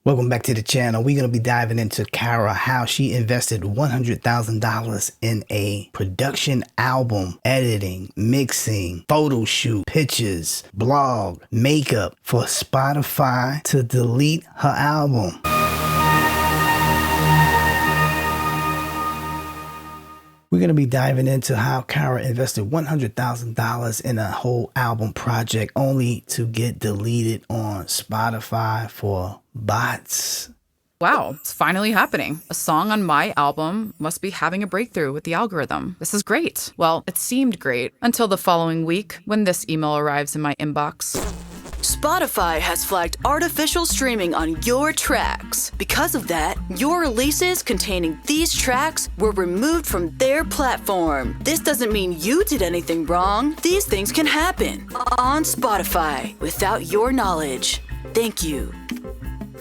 Welcome back to the channel. We're going to be diving into KARRA, how she invested $100,000 in a production album, editing, mixing, photo shoot, pictures, blog, makeup for Spotify to delete her album. We're going to be diving into how KARRA invested $100,000 in a whole album project only to get deleted on Spotify for bots. Wow, it's finally happening. A song on my album must be having a breakthrough with the algorithm. This is great. Well, it seemed great until the following week when this email arrives in my inbox. Spotify has flagged artificial streaming on your tracks. Because of that, your releases containing these tracks were removed from their platform. This doesn't mean you did anything wrong. These things can happen on Spotify without your knowledge. Thank you.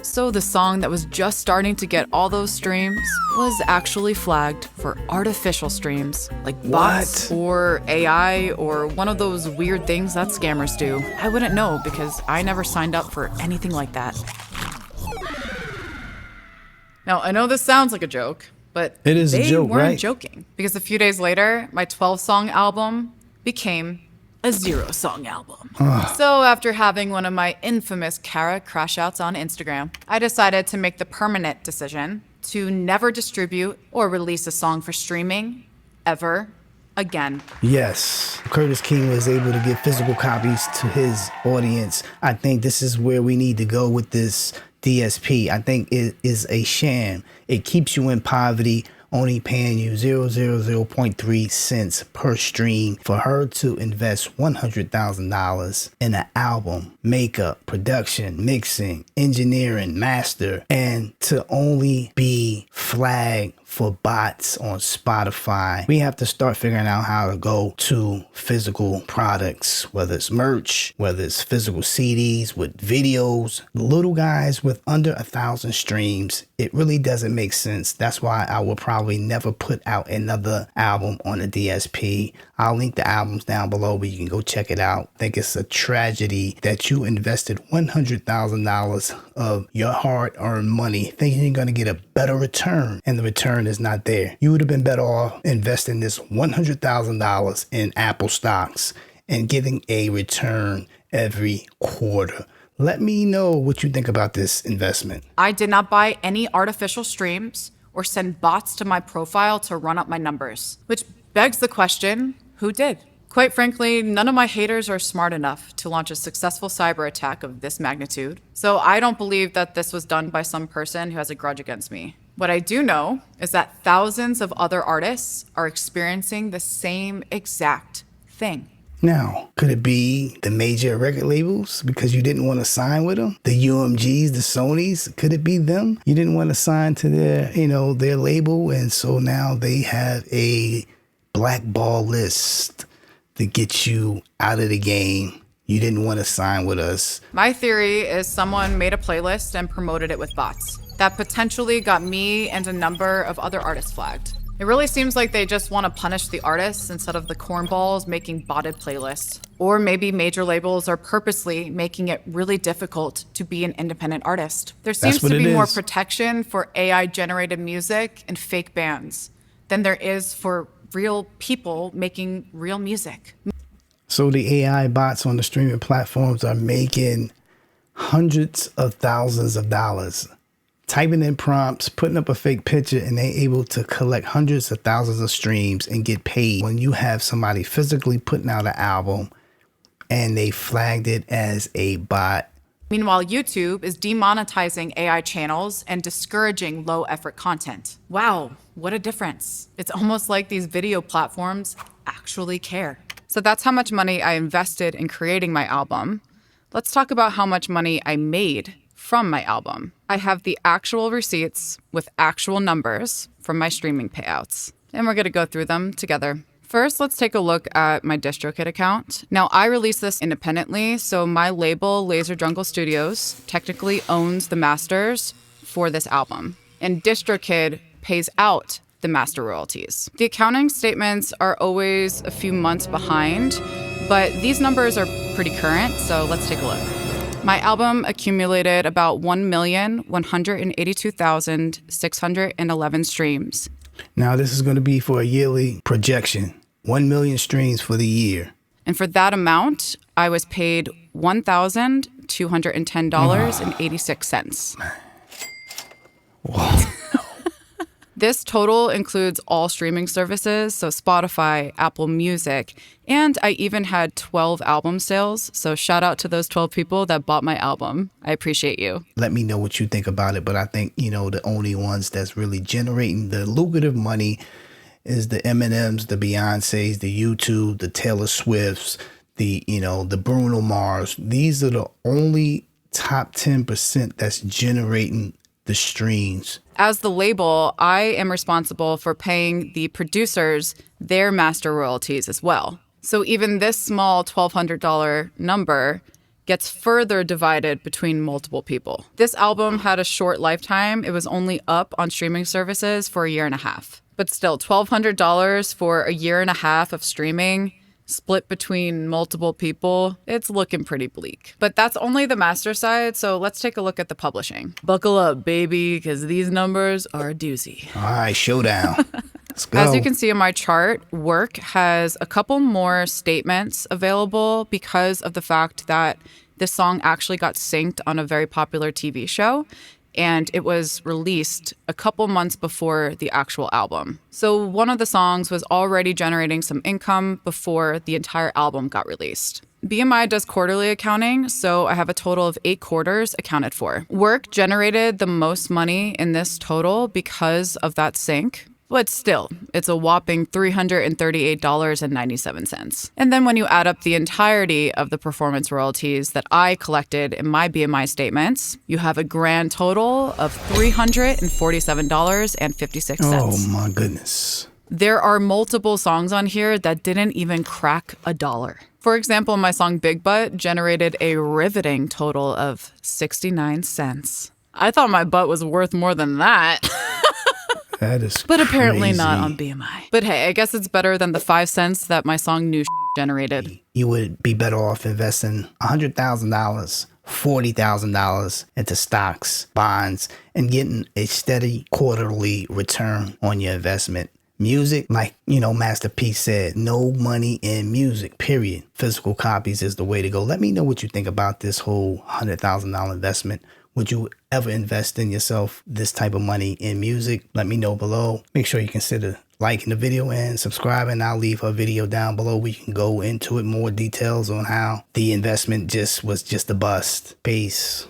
So the song that was just starting to get all those streams was actually flagged for artificial streams, like bots or AI or one of those weird things that scammers do. I wouldn't know because I never signed up for anything like that. Now, I know this sounds like a joke, but it is a joke, they weren't right? joking, because a few days later, my 12-song album became a 0-song album. So after having one of my infamous KARRA crash outs on Instagram, I decided to make the permanent decision to never distribute or release a song for streaming ever again. Yes, Curtis King was able to get physical copies to his audience. I think this is where we need to go with this DSP. I think it is a sham. It keeps you in poverty, only paying you 0.3 cents per stream. For her to invest $100,000 in an album, makeup, production, mixing, engineering, master, and to only be flagged for bots on Spotify, we have to start figuring out how to go to physical products, whether it's merch, whether it's physical CDs with videos. Little guys with under 1,000 streams, it really doesn't make sense. That's why I will probably never put out another album on a DSP. I'll link the albums down below where you can go check it out. I think it's a tragedy that you invested $100,000 of your hard-earned money thinking you're going to get a better return, and the return is not there. You would have been better off investing this $100,000 in Apple stocks and getting a return every quarter. Let me know what you think about this investment. I did not buy any artificial streams or send bots to my profile to run up my numbers, which begs the question, who did? Quite frankly, none of my haters are smart enough to launch a successful cyber attack of this magnitude. So I don't believe that this was done by some person who has a grudge against me. What I do know is that thousands of other artists are experiencing the same exact thing. Now, could it be the major record labels because you didn't want to sign with them? The UMGs, the Sonys, could it be them? You didn't want to sign to their, their label, and so now they have a blackball list to get you out of the game. You didn't want to sign with us. My theory is someone made a playlist and promoted it with bots. That potentially got me and a number of other artists flagged. It really seems like they just want to punish the artists instead of the cornballs making botted playlists. Or maybe major labels are purposely making it really difficult to be an independent artist. There seems to be more protection for AI-generated music and fake bands than there is for real people making real music. So the AI bots on the streaming platforms are making hundreds of thousands of dollars. Typing in prompts, putting up a fake picture, and they're able to collect hundreds of thousands of streams and get paid. When you have somebody physically putting out an album and they flagged it as a bot. Meanwhile, YouTube is demonetizing AI channels and discouraging low-effort content. Wow, what a difference. It's almost like these video platforms actually care. So that's how much money I invested in creating my album. Let's talk about how much money I made from my album. I have the actual receipts with actual numbers from my streaming payouts, and we're gonna go through them together. First, let's take a look at my DistroKid account. Now, I released this independently, so my label, Laser Jungle Studios, technically owns the masters for this album, and DistroKid pays out the master royalties. The accounting statements are always a few months behind, but these numbers are pretty current, so let's take a look. My album accumulated about 1,182,611 streams. Now, this is going to be for a yearly projection. 1 million streams for the year. And for that amount, I was paid $1,210.86. Whoa. This total includes all streaming services, so Spotify, Apple Music, and I even had 12 album sales. So shout out to those 12 people that bought my album. I appreciate you. Let me know what you think about it. But I think, the only ones that's really generating the lucrative money is the Eminems, the Beyoncés, the YouTube, the Taylor Swifts, the Bruno Mars. These are the only top 10% that's generating the streams. As the label, I am responsible for paying the producers their master royalties as well. So even this small $1,200 number gets further divided between multiple people. This album had a short lifetime. It was only up on streaming services for a year and a half. But still, $1,200 for a year and a half of streaming split between multiple people, it's looking pretty bleak. But that's only the master side, so let's take a look at the publishing. Buckle up, baby, because these numbers are a doozy. All right, showdown. Let's go. As you can see in my chart, Work has a couple more statements available because of the fact that this song actually got synced on a very popular TV show, and it was released a couple months before the actual album. So one of the songs was already generating some income before the entire album got released. BMI does quarterly accounting, so I have a total of 8 quarters accounted for. Work generated the most money in this total because of that sync. But still, it's a whopping $338.97. And then when you add up the entirety of the performance royalties that I collected in my BMI statements, you have a grand total of $347.56. Oh my goodness. There are multiple songs on here that didn't even crack $1. For example, my song Big Butt generated a riveting total of 69 cents. I thought my butt was worth more than that. That is But apparently crazy. not on BMI. But hey, I guess it's better than the 5 cents that my song New generated. You would be better off investing $100,000, $40,000 into stocks, bonds, and getting a steady quarterly return on your investment. Music, like, Master P said, no money in music, period. Physical copies is the way to go. Let me know what you think about this whole $100,000 investment. Would you ever invest in yourself this type of money in music? Let me know below. Make sure you consider liking the video and subscribing. I'll leave her video down below. We can go into it more details on how the investment was just a bust. Peace.